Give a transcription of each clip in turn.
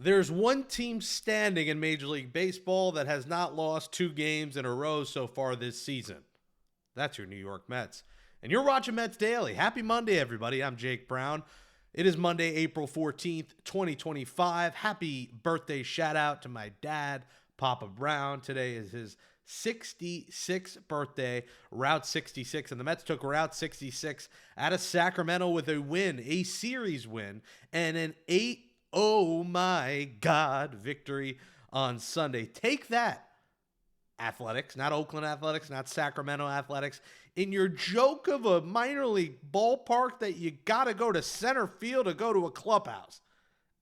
There's one team standing in Major League Baseball that has not lost 2 games in a row so far this season. That's your New York Mets. And you're watching Mets Daily. Happy Monday, everybody. I'm Jake Brown. It is Monday, April 14th, 2025. Happy birthday shout out to my dad, Papa Brown. Today is his 66th birthday, Route 66. And the Mets took Route 66 out of Sacramento with a win, a series win, and an 8-oh-my-God victory on Sunday. Take that, Athletics, not Oakland Athletics, not Sacramento Athletics, in your joke of a minor league ballpark that you got to go to center field to go to a clubhouse.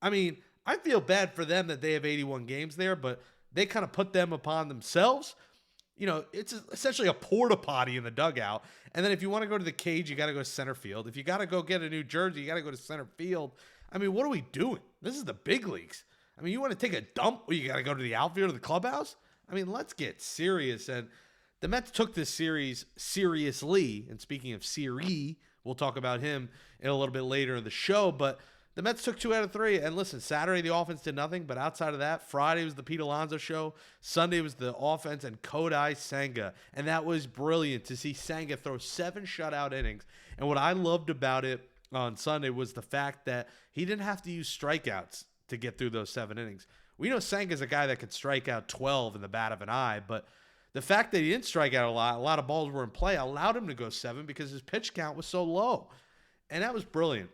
I mean, I feel bad for them that they have 81 games there, but they kind of put them upon themselves. You know, it's essentially a porta potty in the dugout. And then if you want to go to the cage, you got to go to center field. If you got to go get a new jersey, you got to go to center field. I mean, what are we doing? This is the big leagues. I mean, you want to take a dump or you got to go to the outfield or the clubhouse? I mean, let's get serious. And the Mets took this series seriously. And speaking of Siri, we'll talk about him in a little bit later in the show. But the Mets took 2 out of 3. And listen, Saturday the offense did nothing. But outside of that, Friday was the Pete Alonso show. Sunday was the offense and Kodai Senga. And that was brilliant to see Senga throw 7 shutout innings. And what I loved about it on Sunday was the fact that he didn't have to use strikeouts to get through those 7 innings. We know Senga's a guy that could strike out 12 in the bat of an eye, but the fact that he didn't strike out a lot of balls were in play, allowed him to go 7 because his pitch count was so low. And that was brilliant.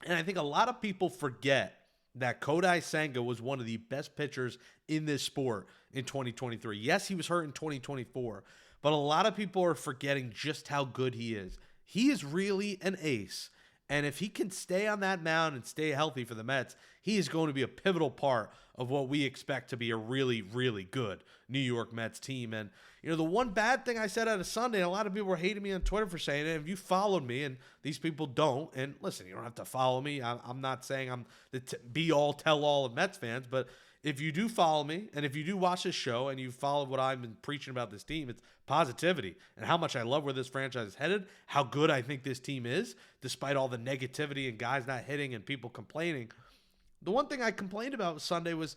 And I think a lot of people forget that Kodai Senga was one of the best pitchers in this sport in 2023. Yes, he was hurt in 2024, but a lot of people are forgetting just how good he is. He is really an ace. And if he can stay on that mound and stay healthy for the Mets, he is going to be a pivotal part of what we expect to be a really, really good New York Mets team. And, you know, the one bad thing I said out of Sunday, and a lot of people were hating me on Twitter for saying it, if you followed me, and these people don't, and listen, you don't have to follow me. I'm not saying I'm the be-all, tell-all of Mets fans, but if you do follow me, and if you do watch this show, and you follow what I've been preaching about this team, it's positivity and how much I love where this franchise is headed, how good I think this team is, despite all the negativity and guys not hitting and people complaining. The one thing I complained about Sunday was,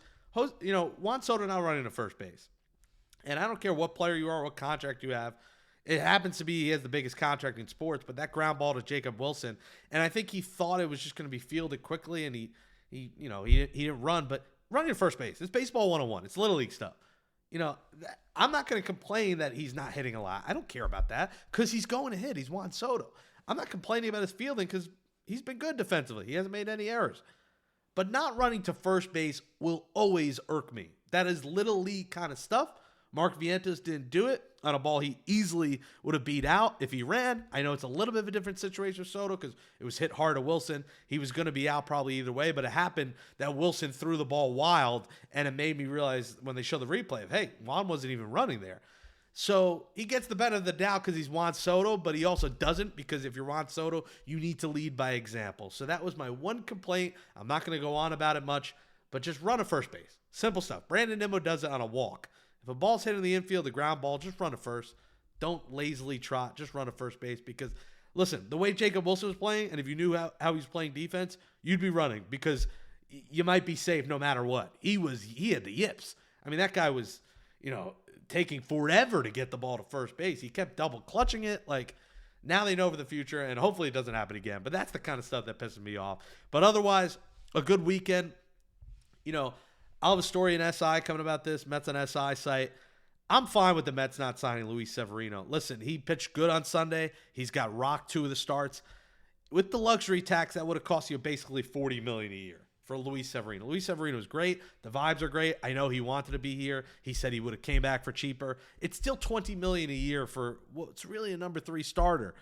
you know, Juan Soto not running to first base. And I don't care what player you are, what contract you have. It happens to be he has the biggest contract in sports, but that ground ball to Jacob Wilson, and I think he thought it was just going to be fielded quickly, and he didn't run, but running to first base, it's baseball 101. It's little league stuff. You know, I'm not going to complain that he's not hitting a lot. I don't care about that because he's going to hit. He's Juan Soto. I'm not complaining about his fielding because he's been good defensively. He hasn't made any errors. But not running to first base will always irk me. That is little league kind of stuff. Mark Vientos didn't do it on a ball he easily would have beat out if he ran. I know it's a little bit of a different situation with Soto because it was hit hard to Wilson. He was going to be out probably either way, but it happened that Wilson threw the ball wild, and it made me realize when they showed the replay of, hey, Juan wasn't even running there. So he gets the benefit of the doubt because he's Juan Soto, but he also doesn't because if you're Juan Soto, you need to lead by example. So that was my one complaint. I'm not going to go on about it much, but just run to first base. Simple stuff. Brandon Nimmo does it on a walk. If a ball's hit in the infield, the ground ball, just run to first. Don't lazily trot. Just run to first base because, listen, the way Jacob Wilson was playing, and if you knew how he was playing defense, you'd be running because you might be safe no matter what. He had the yips. I mean, that guy was, you know, taking forever to get the ball to first base. He kept double clutching it. Like, now they know for the future, and hopefully it doesn't happen again. But that's the kind of stuff that pisses me off. But otherwise, a good weekend. You know, I'll have a story in SI coming about this, Mets on SI site. I'm fine with the Mets not signing Luis Severino. Listen, he pitched good on Sunday. He's got rocked 2 of the starts. With the luxury tax, that would have cost you basically $40 million a year for Luis Severino. Luis Severino is great. The vibes are great. I know he wanted to be here. He said he would have came back for cheaper. It's still $20 million a year for what's really a number 3 starter.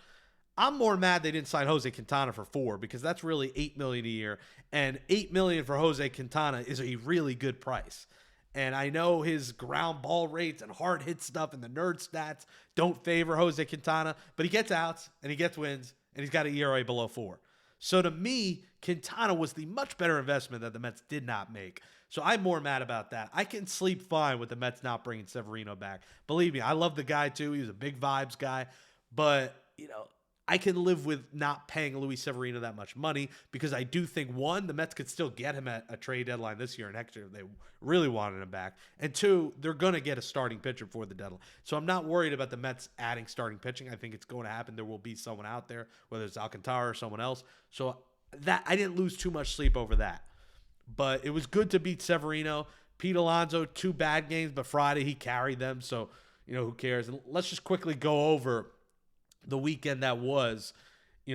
I'm more mad they didn't sign Jose Quintana for 4 because that's really $8 million a year, and $8 million for Jose Quintana is a really good price. And I know his ground ball rates and hard hit stuff and the nerd stats don't favor Jose Quintana, but he gets outs and he gets wins and he's got an ERA below 4. So to me, Quintana was the much better investment that the Mets did not make. So I'm more mad about that. I can sleep fine with the Mets not bringing Severino back. Believe me, I love the guy too. He was a big vibes guy, but you know, I can live with not paying Luis Severino that much money because I do think, one, the Mets could still get him at a trade deadline this year and next year if they really wanted him back. And two, they're going to get a starting pitcher for the deadline. So I'm not worried about the Mets adding starting pitching. I think it's going to happen. There will be someone out there, whether it's Alcantara or someone else. So that I didn't lose too much sleep over that. But it was good to beat Severino. Pete Alonso, 2 bad games, but Friday he carried them. So, who cares? And let's just quickly go over the weekend that was.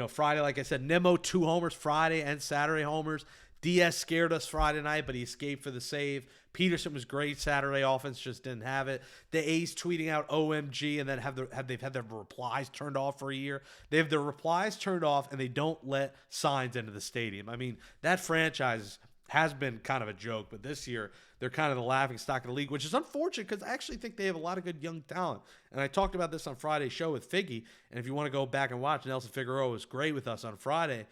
Friday, like I said, Nimmo 2 homers Friday and Saturday homers. Diaz scared us Friday night, but he escaped for the save. Peterson was great Saturday. Offense just didn't have it. The A's tweeting out OMG and then they've had their replies turned off for a year. They have their replies turned off and they don't let signs into the stadium. I mean, that franchise has been kind of a joke, but this year they're kind of the laughing stock of the league, which is unfortunate because I actually think they have a lot of good young talent. And I talked about this on Friday's show with Figgy, and if you want to go back and watch, Nelson Figueroa was great with us on Friday,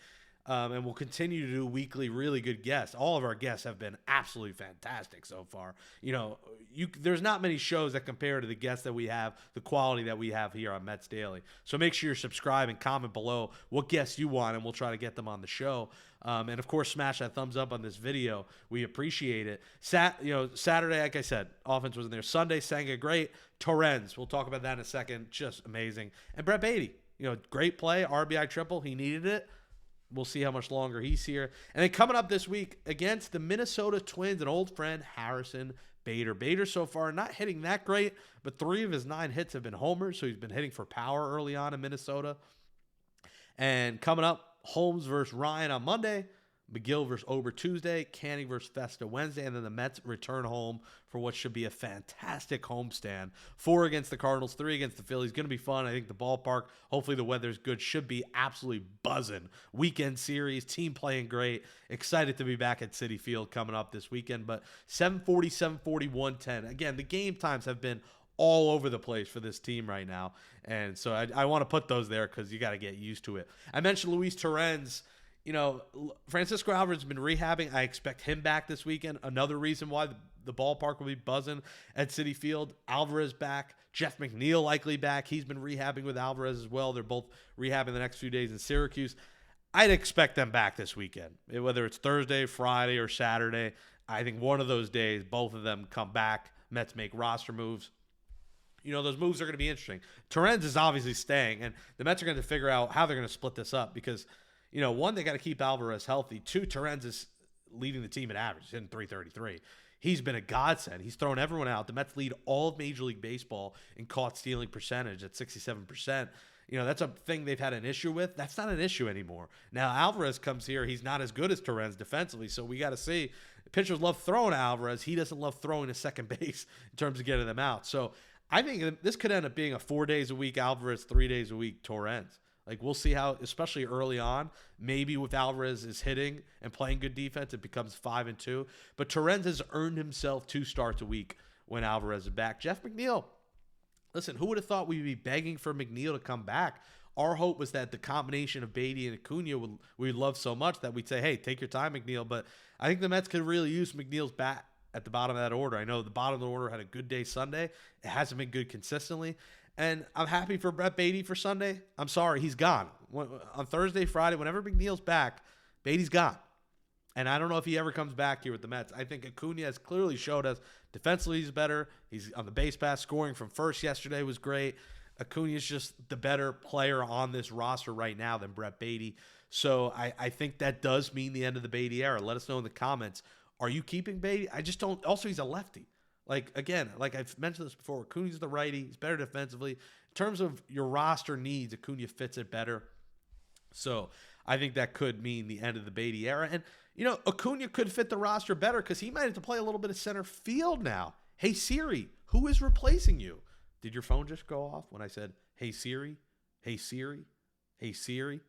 and we'll continue to do weekly really good guests. All of our guests have been absolutely fantastic so far. There's not many shows that compare to the guests that we have, the quality that we have here on Mets Daily. So make sure you're subscribed and comment below what guests you want, and we'll try to get them on the show. And of course, smash that thumbs up on this video. We appreciate it. Saturday, like I said, offense was in there. Sunday, Senga, great. Torrens, we'll talk about that in a second. Just amazing. And Brett Baty, great play, RBI triple. He needed it. We'll see how much longer he's here. And then coming up this week against the Minnesota Twins, an old friend, Harrison Bader. Bader so far not hitting that great, but 3 of his 9 hits have been homers, so he's been hitting for power early on in Minnesota. And coming up, Holmes versus Ryan on Monday, McGill versus Ober Tuesday, Canning versus Festa Wednesday, and then the Mets return home for what should be a fantastic homestand. 4 against the Cardinals, 3 against the Phillies. Going to be fun. I think the ballpark, hopefully the weather's good, should be absolutely buzzing. Weekend series, team playing great. Excited to be back at Citi Field coming up this weekend. But 7:40, 7:40, 1:10. Again, the game times have been all over the place for this team right now. And so I want to put those there because you got to get used to it. I mentioned Luis Torrens. Francisco Alvarez has been rehabbing. I expect him back this weekend. Another reason why the ballpark will be buzzing at Citi Field. Alvarez back. Jeff McNeil likely back. He's been rehabbing with Alvarez as well. They're both rehabbing the next few days in Syracuse. I'd expect them back this weekend. Whether it's Thursday, Friday, or Saturday, I think one of those days, both of them come back. Mets make roster moves. Those moves are going to be interesting. Torrens is obviously staying, and the Mets are going to figure out how they're going to split this up because, one, they got to keep Alvarez healthy. 2, Torrens is leading the team in average. He's hitting .333. He's been a godsend. He's thrown everyone out. The Mets lead all of Major League Baseball in caught stealing percentage at 67%. That's a thing they've had an issue with. That's not an issue anymore. Now, Alvarez comes here. He's not as good as Torrens defensively, so we got to see. Pitchers love throwing Alvarez. He doesn't love throwing to second base in terms of getting them out. So I think this could end up being a 4 days a week Alvarez, 3 days a week Torrens. Like, we'll see how, especially early on, maybe with Alvarez is hitting and playing good defense, it becomes 5-2. But Torrens has earned himself 2 starts a week when Alvarez is back. Jeff McNeil, listen, who would have thought we'd be begging for McNeil to come back? Our hope was that the combination of Baty and Acuna we'd love so much that we'd say, hey, take your time, McNeil. But I think the Mets could really use McNeil's bat at the bottom of that order. I know the bottom of the order had a good day Sunday. It hasn't been good consistently. And I'm happy for Brett Baty for Sunday. I'm sorry, he's gone. On Thursday, Friday, whenever McNeil's back, Baty's gone. And I don't know if he ever comes back here with the Mets. I think Acuna has clearly showed us defensively he's better. He's on the base pass. Scoring from first yesterday was great. Acuna's just the better player on this roster right now than Brett Baty. So I think that does mean the end of the Baty era. Let us know in the comments. Are you keeping Baty? I just don't. Also, he's a lefty. Again, I've mentioned this before, Acuna's the righty. He's better defensively. In terms of your roster needs, Acuna fits it better. So I think that could mean the end of the Baty era. And, Acuna could fit the roster better because he might have to play a little bit of center field now. Hey, Siri, who is replacing you? Did your phone just go off when I said, hey, Siri? Hey, Siri? Hey, Siri?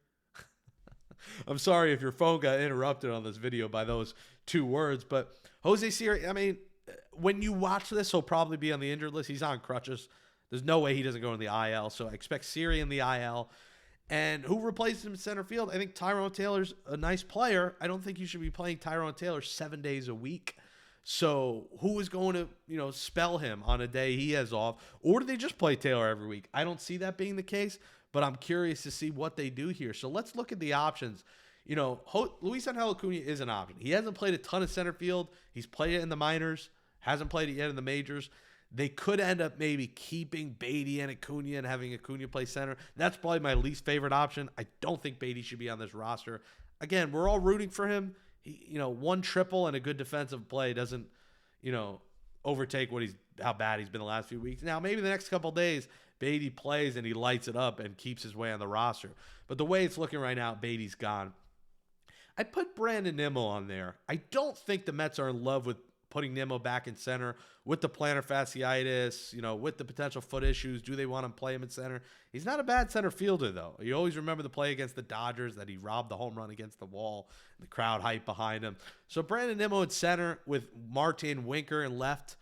I'm sorry if your phone got interrupted on this video by those 2 words, but Jose Siri, I mean, when you watch this, he'll probably be on the injured list. He's on crutches. There's no way he doesn't go in the IL, so I expect Siri in the IL. And who replaces him in center field? I think Tyrone Taylor's a nice player. I don't think you should be playing Tyrone Taylor 7 days a week. So who is going to, spell him on a day he has off? Or do they just play Taylor every week? I don't see that being the case. but I'm curious to see what they do here. So let's look at the options. Luis Angel Acuna is an option. He hasn't played a ton of center field. He's played it in the minors, hasn't played it yet in the majors. They could end up maybe keeping Baty and Acuna and having Acuna play center. That's probably my least favorite option. I don't think Baty should be on this roster. Again, we're all rooting for him. One triple and a good defensive play doesn't, overtake how bad he's been the last few weeks. Now, maybe the next couple of days, Baty plays and he lights it up and keeps his way on the roster. But the way it's looking right now, Baty's gone. I put Brandon Nimmo on there. I don't think the Mets are in love with putting Nimmo back in center with the plantar fasciitis, with the potential foot issues. Do they want to play him in center? He's not a bad center fielder, though. You always remember the play against the Dodgers that he robbed the home run against the wall, the crowd hype behind him. So Brandon Nimmo in center with Martin Winker in left,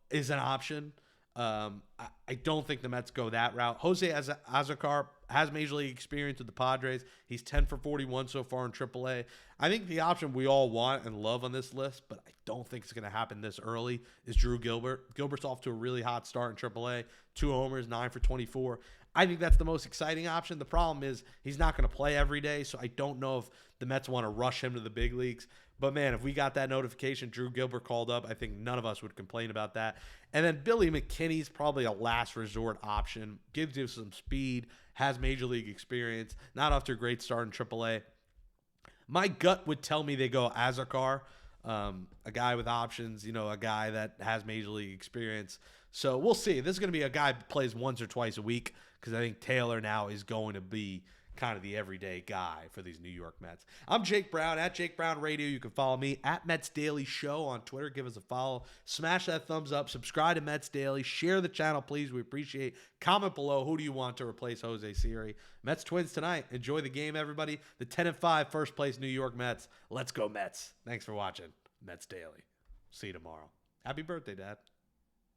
is an option. I don't think the Mets go that route. Jose Azocar has Major League experience with the Padres. He's 10 for 41 so far in AAA. I think the option we all want and love on this list, but I don't think it's going to happen this early, is Drew Gilbert. Gilbert's off to a really hot start in AAA. 2 homers, 9 for 24. I think that's the most exciting option. The problem is he's not going to play every day, so I don't know if the Mets want to rush him to the big leagues. But, man, if we got that notification, Drew Gilbert called up, I think none of us would complain about that. And then Billy McKinney's probably a last resort option. Gives you some speed, has Major League experience, not off to a great start in AAA. My gut would tell me they go Azocar, a guy with options, a guy that has Major League experience. So we'll see. This is going to be a guy who plays once or twice a week because I think Taylor now is going to be kind of the everyday guy for these New York Mets. I'm Jake Brown at Jake Brown Radio. You can follow me at Mets Daily Show on Twitter. Give us a follow. Smash that thumbs up. Subscribe to Mets Daily. Share the channel, please. We appreciate. Comment below. Who do you want to replace Jose Siri? Mets Twins tonight. Enjoy the game, everybody. The 10-5 first place New York Mets. Let's go Mets. Thanks for watching Mets Daily. See you tomorrow. Happy birthday, Dad.